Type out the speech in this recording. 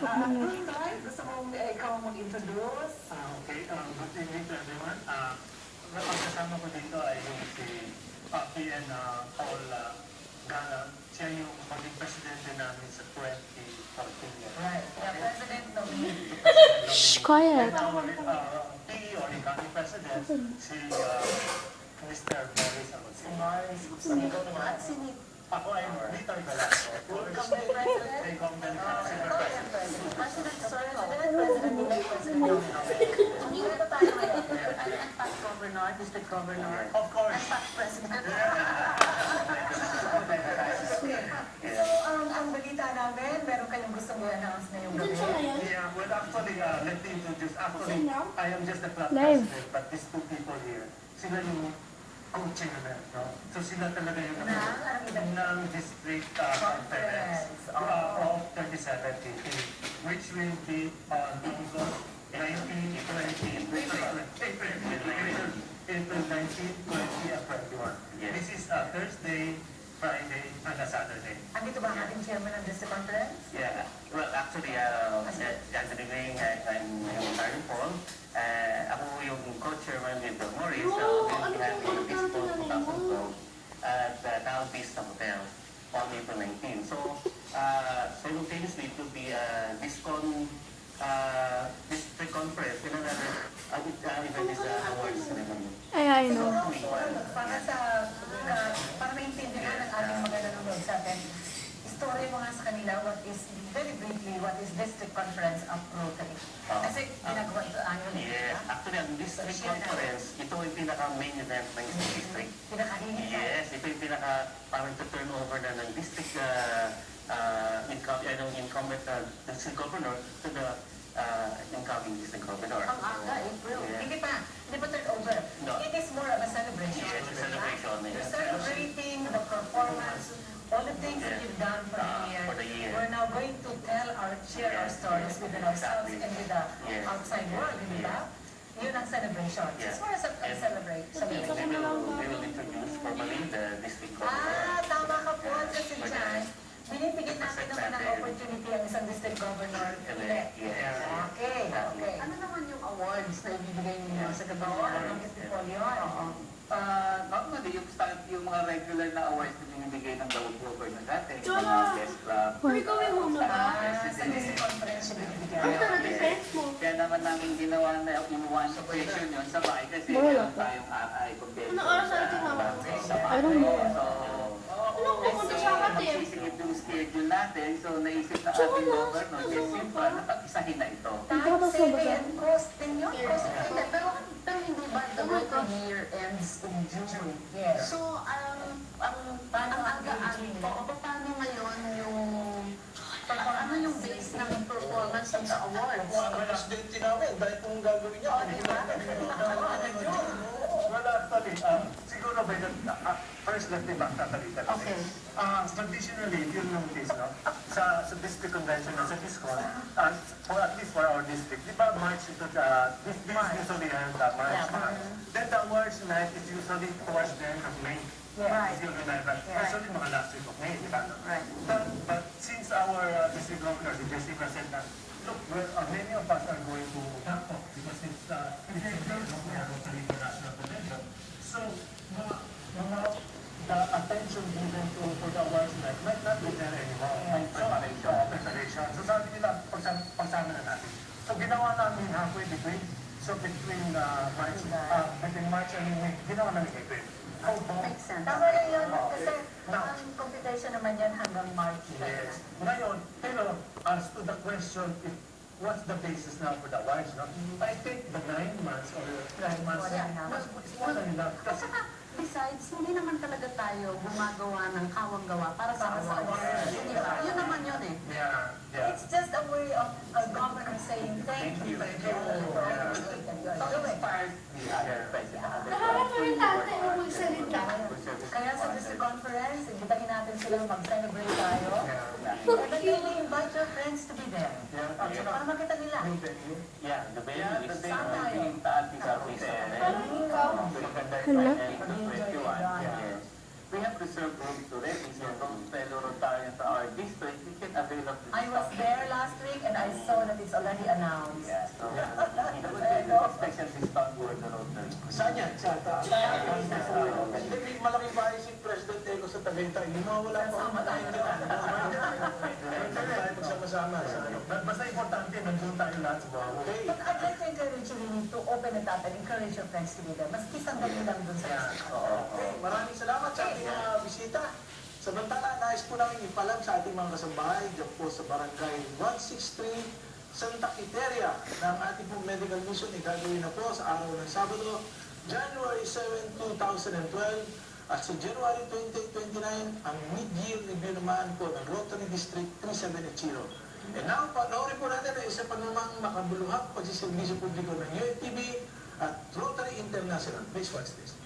Gusto mong ikaw mag-introduce? Okay, good evening to everyone. Kasama ko dito ay yung si Papi and Paul Gala. Siya yung maging presidente namin sa 2014. Right. Yeah, President nominee. Shh, quiet. And our PE or incoming president, si Mr. Boris Si Agustin. Morris. At si Nick. Ako ay Victor Velasco. Incumbent President. Incumbent Super President. President, President-elect, President-elect. Hindi na tayo ngayon. And past governor, district governor. Of course. And past president. So, ang balita namin, meron kayong gusto mo i-announce ngayong gabi? Yeah, well actually, let me introduce. Actually, I am just the club Live. president, but these two people here, sila yung coaching na, no? So sila talaga yung ng district conference of 2017, which will be on August 19, 20, April 19, 20, and 21. This is Thursday, Friday, and a Saturday. Andito ba ang ating chairman ng district conference? Yeah, well, actually, Anthony Wing, I'm yung Karen Paul. Ako yung co-chairman with Morris, so we'll be having the Disco 2012 at Down Vista Hotel on April 19. So, simultaneously, it will be a Discon district conference and another event is the awards ceremony. I know. Para maintindihan ng ating mga nanonood sa atin, istorya mo nga sa kanila, very briefly, what is district conference of Rotary? Kasi ginagawa ito annually. Yes, actually, ang district conference, ito yung pinaka-main event ng isang district. Pinakainit ka. Yes, ito yung parang to turn over na ng district incumbent district governor to the incoming district governor. Ang aga, April. Yeah. Hindi pa turn over. No. It is more of a celebration. Yes, a celebration. You're celebrating the performance, all the things that you've done for the year. We're now going to share our stories within ourselves and with the outside world, di ba? Yun ang celebration. It's more as a celebration. We will introduce formally the district governor. Tama ka po. Kasi dyan, binibigyan natin naman ng opportunity ang isang district governor. Okay. Ano naman yung awards na ibibigay niyo sa gabawa ng portfolio? Normally, yung mga regular na awards na binibigay ng bawat governor natin, yung mga best club, Sa district conference yung binibigyan. kaya naman namin ginawa na in one occasion yun sa bahay kasi meron tayong RI convention. I don't know. Sisingit yung schedule natin, so naisip na ating governor, yes, simple, na pag-isahin na ito. Time saving and cost din yun. Hindi, pero hindi ba the working year ends in June? Yes. So, paano paano ngayon ano yung base ng performance ng awards? Presidente namin, dahil kung gagawin niya, well, actually, siguro by the first let me back tatalita. Okay. Traditionally, if you notice, no, sa district convention at sa Discon, for at least for our district, di ba March ito, this usually held March. Then the awards night is usually towards the end of May. Right. If you remember, usually mga last week of May, di ba? Right. But since our district governor, the district president, look, many of us are going to Bangkok because it's we have also international convention. So, the attention given for the awards night might not be there anymore. Preparation. So, sabi nila, pagsama na natin. So, ginawa namin halfway between. So, between March and May, ginawa namin April. Makes sense. Tama lang yun. Kasi ang computation naman yan hanggang March. Yes. Ngayon, pero as to the question, what's the basis now for the awards, no? I think the 9 months or 9 months is more than enough. At saka, besides, hindi naman talaga tayo gumagawa ng kawang-gawa para sa awards. Di ba? Yun naman yun eh. Yeah. It's just a way of a governor saying thank you. Kaya sa district conference, invitahin natin silang mag-celebrate tayo. But you may invite your friends to be there. Para makita nila. Yeah, the venue is Saan tayo? in Taatiga Vista. Yes. We have reserved rooms already, so those fellow Rotarians to our district, we can avail of this. I was there last week and I saw that it's already announced. Yeah, so there would be a special discount for the Rotary. Saan yan? Sa taas? Hindi, may malaking bahay si President Eco sa Tagaytay. Yung mga wala pa Kasama tayo dyan. Tayo magsama-sama. Basta importante, nandun tayo lahat sa mga okay. But I'd like to encourage you really to open it up and encourage your friends to be there. Maski sandali lang dun sa Okay, maraming salamat sa ating mga bisita. Samantala, nais po namin ipalam sa ating mga kasambahay dyan po sa barangay 163 Santa Quiteria ng ating pong medical mission ay gagawin na po sa araw ng Sabado, January 7, 2012 at sa January 2029 ang mid-year review naman po ng Rotary District 3780. And now, panoorin po natin ang isa pa namang makabuluhang pagsiservisyo publiko ng UATV at Rotary International. Please watch this.